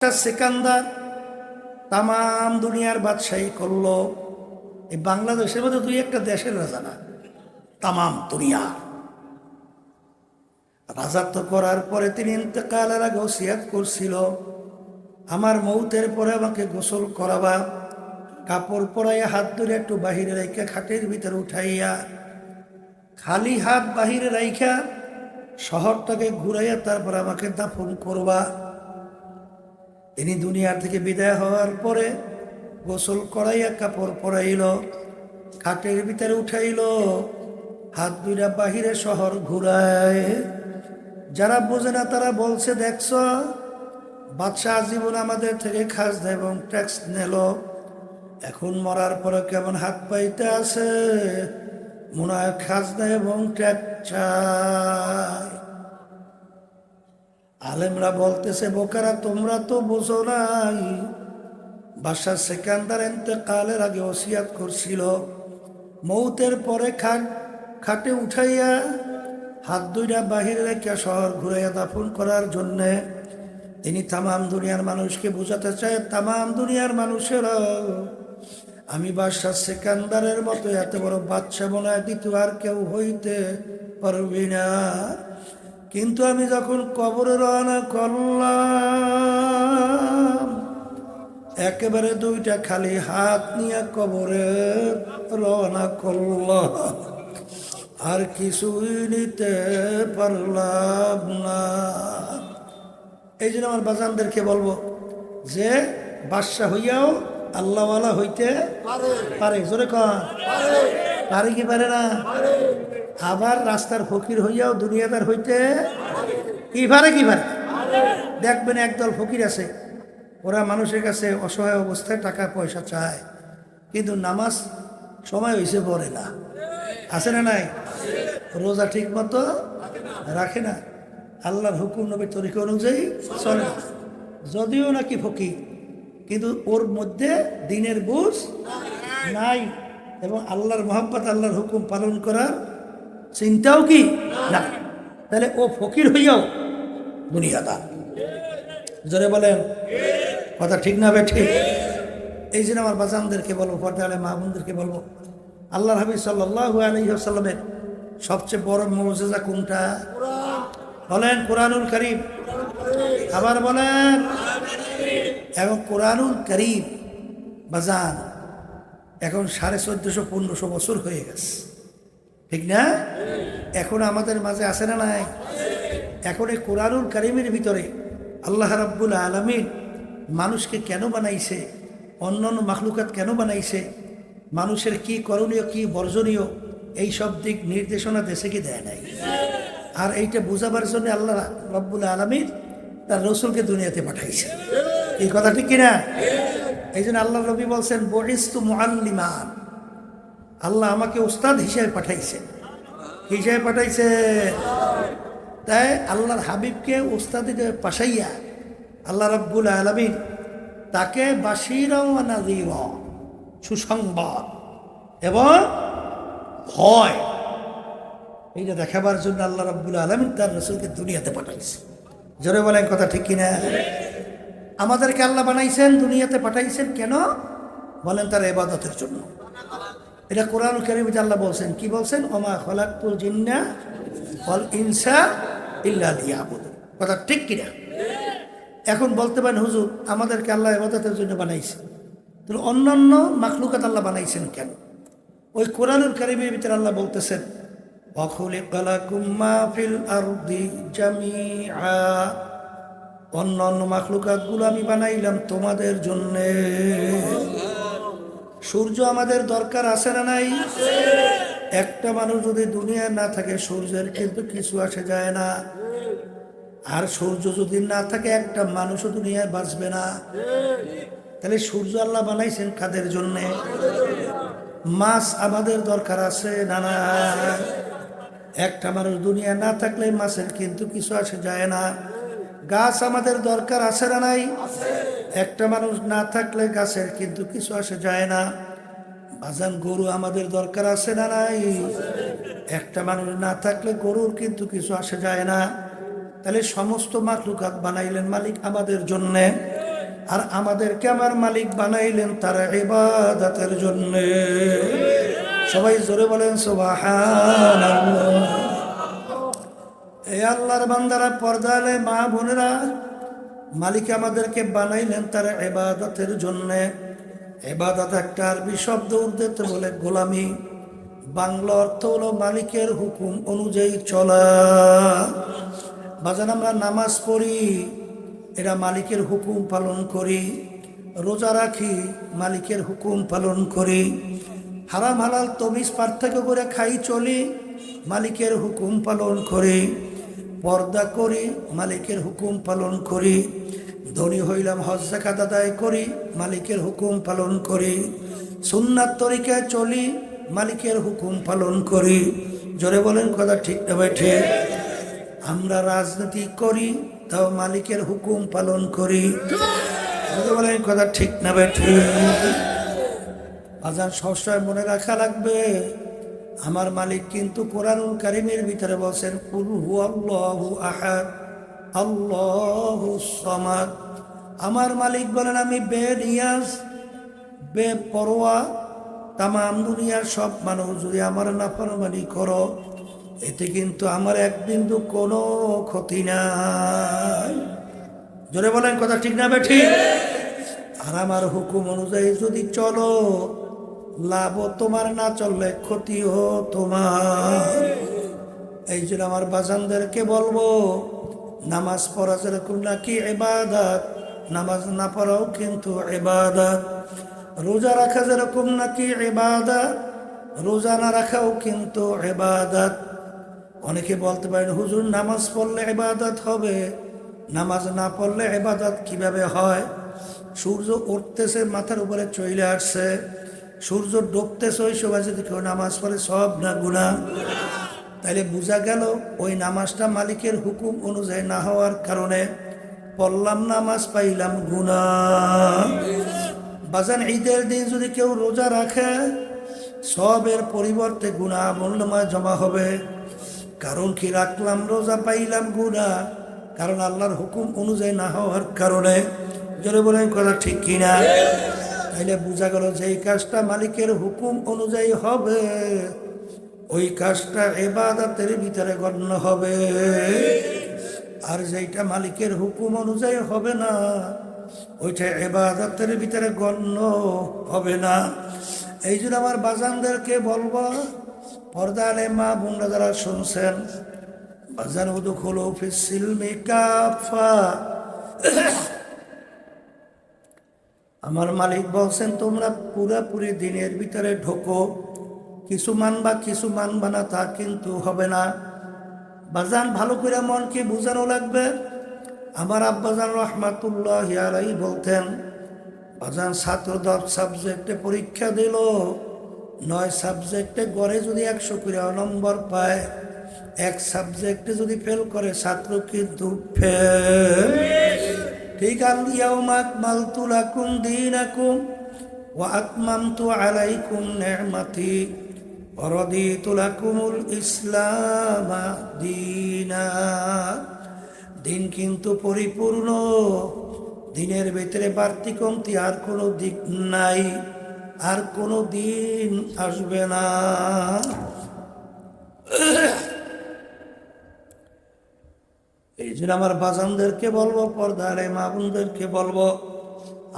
সিকান্দার তামাম দুনিয়ার বাদশাহী করলো। এই বাংলাদেশের মধ্যে দুই একটা দেশের রাজা না, তামাম দুনিয়া রাজত্ব করার পরে তিনি ইন্তেকালের আগে ওসিয়াত করছিল, আমার মৌতের পরে আমাকে গোসল করাবা, কাপড় পরাইয়া হাত ধরে একটু বাহিরে রাইখা খাটের ভিতরে উঠাইয়া খালি হাত বাহিরে রাইখা শহরটাকে ঘুরাইয়া তারপর আমাকে দাফন করবা। তিনি দুনিয়ার থেকে বিদায় হওয়ার পরে গোসল করাইয়া কাপড় পরাইল, খাটের ভিতরে উঠাইল, হাত দুইটা বাহিরে শহর ঘুরায়। যারা বোঝে না তারা বলছে, দেখছ বাদশাহ আজীবন আমাদের থেকে খাজনা এবং ট্যাক্স নিল, এখন মরার পরে কেমন হাত পাইতে আছে, মনে হয় খাজনা এবং ট্যাক্স চায়। আলেমরা বলতেছে, বোকারা তোমরা তো বোঝো নাই, বাদশাহ সিকান্দার ইন্তেকালের আগে ওসিয়াত করছিল মৌতের পরে খাটে উঠাইয়া হাত দুইটা বাহিরে রেখে শহর ঘুরাইয়া দাফন করার জন্যে। তিনি তামাম দুনিয়ার মানুষকে বোঝাতে চায়, তামাম দুনিয়ার মানুষেরা আমি বাদশাহ সিকান্দারের মতো এত বড় বাদশা বানায় দ্বিতীয় আর কেউ হইতে পারবি না। কিন্তু আমি যখন কবরে রওনা করলাম, একেবারে দুইটা খালি হাত নিয়ে কবরে রওনা করলাম, আর কিছুই নিতে পারলাম না। এই জন্য আমার বাজানদেরকে বলবো যে বাদশা হইয়াও আল্লাহওয়ালা হইতে পারে। জোরে কন, পারে কি পারে না? আবার রাস্তার ফকির হইয়াও দুনিয়াদার হইতে কি পারে, কি পারে? দেখবেন একদল ফকির আছে, ওরা মানুষের কাছে অসহায় অবস্থায় টাকা পয়সা চায়, কিন্তু নামাজ সময় হয়েছে পড়ে না। আছে না নাই? রোজা ঠিক মতো রাখে না, আল্লাহর হুকুম নবীর তরিকা অনুযায়ী চলে না। যদিও নাকি ফকির, কিন্তু ওর মধ্যে দিনের বুঝ নাই এবং আল্লাহর মহব্বত, আল্লাহর হুকুম পালন করার চিন্তাও কি না। তাহলে ও ফকির হইয়াও দুনিয়াদার। জোরে বলেন, কথা ঠিক না বে ঠিক? এই জন্য আমার বাজানদেরকে বলবো, পর্দালে মা বোনদেরকে বলবো, আল্লাহর হাবিব সাল্লাল্লাহু আলাইহি ওয়াসাল্লামের সবচেয়ে বড় মুজিজা কোনটা? বলেন, কোরআনুল কারীম। আবার বলেন। এবং কোরআনুল কারীম বাজান এখন 1450-1500 বছর হয়ে গেছে, ঠিক না? এখন আমাদের মাঝে আছে না নাই? এখন এই কোরআনুল কারীমের ভিতরে আল্লাহ রাব্বুল আলামিন মানুষকে কেন বানাইছে, অন্যান্য মাখলুকাত কেন বানাইছে, মানুষের কি করণীয় কি বর্জনীয়, এই সব দিক নির্দেশনা দেশে কি দেয় নাই? আর এইটা বোঝাবার জন্য আল্লাহ রাব্বুল আলামিন তার রসুলকে দুনিয়াতে পাঠাইছে। এই কথা ঠিক কিনা? এই জন্য আল্লাহ নবী বলছেন, বুইস্তু মুআল্লিমান, আল্লাহ আমাকে উস্তাদ হিসেবে পাঠাইছে। হিসেবে পাঠাইছে। তাই আল্লাহর হাবিবকে উস্তাদ হিসেবে পাঠাইয়া আল্লাহ রাব্বুল আলামিন তাকে বাশীরা ওয়া নাযীরা, সুসংবাদ এবং ভয়, এইটা দেখাবার জন্য আল্লাহ রাব্বুল আলামিন তার রাসূলকে দুনিয়াতে পাঠাইছে। জোরে বলেন, কথা ঠিক কিনা? আমাদেরকে আল্লাহ বানাইছেন, দুনিয়াতে পাঠাইছেন কেন? বলেন, তার ইবাদতের জন্য। এটা কোরআনুল কারীমে আল্লাহ বলছেন, কি বলছেন? ওমা খালাকতুল জিন্না ওয়াল ইনসা ইল্লা লিয়াবুদুন। কথা ঠিক কিনা? এখন বলতে পারেন, হুজুর আমাদেরকে আল্লাহ ইবাদতের জন্য বানাইছে, তাহলে অন্যান্য মাখলুকাত আল্লাহ বানাইছেন কেন? ওই কোরআনুল কারীমের ভিতরে আল্লাহ বলতেছেন, ওয়া খুলিকা লাকুম মা ফিল আরদি জামিআ, অন্যান্য মাখলুকাতগুলো আমি বানাইলাম তোমাদের জন্যে। সূর্য আমাদের দরকার আছে না নাই? একটা মানুষ যদি দুনিয়া না থাকে, সূর্যের কিন্তু কিছু আসে যায় না। আর সূর্য যদি না থাকে, একটা মানুষও দুনিয়ায় বাঁচবে না। তাহলে সূর্য আল্লাহ বানাইছেন কাদের জন্যে? মাছ আমাদের দরকার আছে না না? একটা মানুষ দুনিয়া না থাকলে মাছের কিন্তু কিছু আসে যায় না। গাছ আমাদের দরকার আছে না নাই? একটা মানুষ না থাকলে গাছের কিন্তু কিছু আসে যায় না। বাজান, গরু আমাদের দরকার আছে না নাই? একটা মানুষ না থাকলে গরুর কিন্তু কিছু আসে যায় না। তাহলে সমস্ত মাখলুকাত বানাইলেন মালিক আমাদের জন্যে। আর আমাদেরকে আমার মালিক বানাইলেন তার ইবাদতের জন্য। সবাই জোরে বলেন সুবহানাল্লাহ। এই আল্লাহর বান্দারা, পর্দালে মা বোনেরা, মালিক আমাদেরকে বানাইলেন তার ইবাদতের জন্য। ইবাদত একটা আরবি শব্দ, উর্দুতে বলে গোলামি, বাংলা অর্থ হলো মালিকের হুকুম অনুযায়ী চলা। বাজান আমরা নামাজ পড়ি, এরা মালিকের হুকুম পালন করি। রোজা রাখি, মালিকের হুকুম পালন করি। হারাম হালাল তমিজ পার্থক্য করে খাই চলি, মালিকের হুকুম পালন করি। পর্দা করি, মালিকের হুকুম পালন করি। ধনী হইলাম, হজ যাকাত আদায় করি, মালিকের হুকুম পালন করি। সুন্নাত তরিকায় চলি, মালিকের হুকুম পালন করি। জোরে বলেন কথা ঠিক না বেঠে? আমরা রাজনীতি করি, তাও মালিকের হুকুম পালন করি। জোরে বলেন কথা ঠিক না বেঠে? আজান সবসময় মনে রাখা লাগবে, আমার মালিক কিন্তু কোরআনুল কারীমের ভিতরে বলেন, কুল হুয়াল্লাহু আহাদ আল্লাহুস সামাদ। আমার মালিক বলেন, আমি বেনিয়াজ বেপরোয়া, তামাম দুনিয়ার সব মানুষ যদি আমার নাফরমানি করো, এতে কিন্তু আমার এক বিন্দু কোনো ক্ষতি নাই। জোরে বলেন কথা ঠিক না বেঠিক? আর আমার হুকুম অনুযায়ী যদি চলো, লাভ তোমার, না চললে ক্ষতিও তোমার। এই জন্য আমার বাজানদেরকে বলবো, নামাজ পড়া যেরকম নাকি ইবাদত, নামাজ না পড়াও কিন্তু ইবাদত। রোজা রাখা যেরকম নাকি ইবাদত, রোজা না রাখাও কিন্তু ইবাদত। অনেকে বলতে পারেন, হুজুর নামাজ পড়লে ইবাদত হবে, নামাজ না পড়লে ইবাদত কিভাবে হয়? সূর্য উঠতেছে, মাথার উপরে চলে আসছে, সূর্য ডুবতেছে, ওই সময় যদি কেউ নামাজ পড়ে, সব না গুনাহ? তাইলে বোঝা গেল ওই নামাজটা মালিকের হুকুম অনুযায়ী না হওয়ার কারণে পড়লাম নামাজ, পাইলাম গুনাহ। বাজান ঈদের দিন যদি কেউ রোজা রাখে, সবের পরিবর্তে গুনাহ আমলনামায় জমা হবে। কারণ কি? রাখলাম রোজা, পাইলাম গুনাহ, কারণ আল্লাহর হুকুম অনুযায়ী না হওয়ার কারণে। জোরে বলেন কথা ঠিক কিনা? তাইলে বোঝা গেল যে এই কাজটা মালিকের হুকুম অনুযায়ী হবে, ওই কাজটা ইবাদতের ভিতরে গণ্য হবে। আর যেটা মালিকের হুকুম অনুযায়ী হবে না, ওইটা ইবাদতের ভিতরে গণ্য হবে না। এই জন্য আমার বাজানদেরকে বলবো, পর্দালে মা বোনরা যারা শুনছেন, বাজান উদখুলু ফিস সিলমি কাফা। আমার মালিক বলছেন, তোমরা পুরাপুরি দিনের ভিতরে ঢোকো। কিছু মানবা কিছু মানবা না, তা কিন্তু হবে না। বাজান ভালো করে মনকে বুঝানো লাগবে। আমার আব্বাজান রহমাতুল্লাহি আলাইহি বলতেন, বাজান ছাত্র 10 সাবজেক্টে পরীক্ষা দিল, 9 সাবজেক্টে গড়ে যদি 100 করে নম্বর পায়, এক সাবজেক্টে যদি ফেল করে, ছাত্র কিন্তু ফেল। ঠিক আল-ইয়াউমা আকমালতু লাকুম দীনাকুম ওয়া আতমামতু আলাইকুম নি'মাতি ওয়া রাদিতু লাকুমুল ইসলাম দীনা। দিন কিন্তু পরিপূর্ণ, দিনের ভিতরে বাড়তি কমতি আর কোনো দিক নাই, আর কোনো দিন আসবে না। এই জন্য আমার বাজানদেরকে বলবো, পর্দারে মা বোনদেরকে বলবো,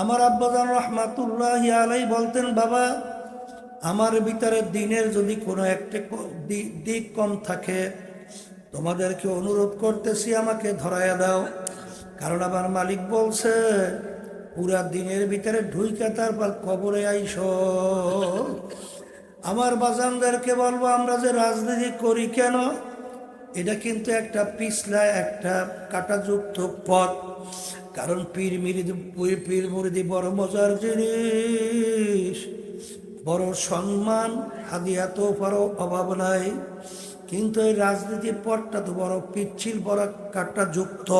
আমার আব্বাজান রহমাতুল্লাহি আলাইহি বলতেন, বাবা আমার ভিতরে দিনের যদি কোনো একটা দিক কম থাকে, তোমাদেরকে অনুরোধ করতেছি আমাকে ধরাইয়া দাও। কারণ আমার মালিক বলছে, পুরা দিনের ভিতরে ঢুইকা তারপর কবরে আইসো। আমার বাজানদেরকে বলবো, আমরা যে রাজনীতি করি কেন, এটা কিন্তু একটা পিছলা, একটা কাটাযুক্ত পথ। কারণ পীর মুরিদি বড় মজার জিনিস, বড় সম্মান, হাদিয়া তো বড় অভাব নাই। কিন্তু এই রাজনীতির পথটা তো বড় পিচ্ছিল, বড় কাটাযুক্ত।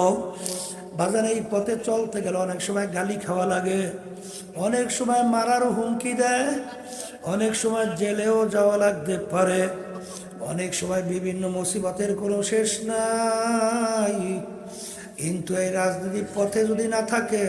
বাজারে এই পথে চলতে গেলে অনেক সময় গালি খাওয়া লাগে, অনেক সময় মারারও হুমকি দেয়, অনেক সময় জেলেও যাওয়া লাগতে পারে, অনেক সময় বিভিন্ন মুসিবতের কোনো শেষ নাই। কিন্তু এই রাজনীতির পথে যদি না থাকে,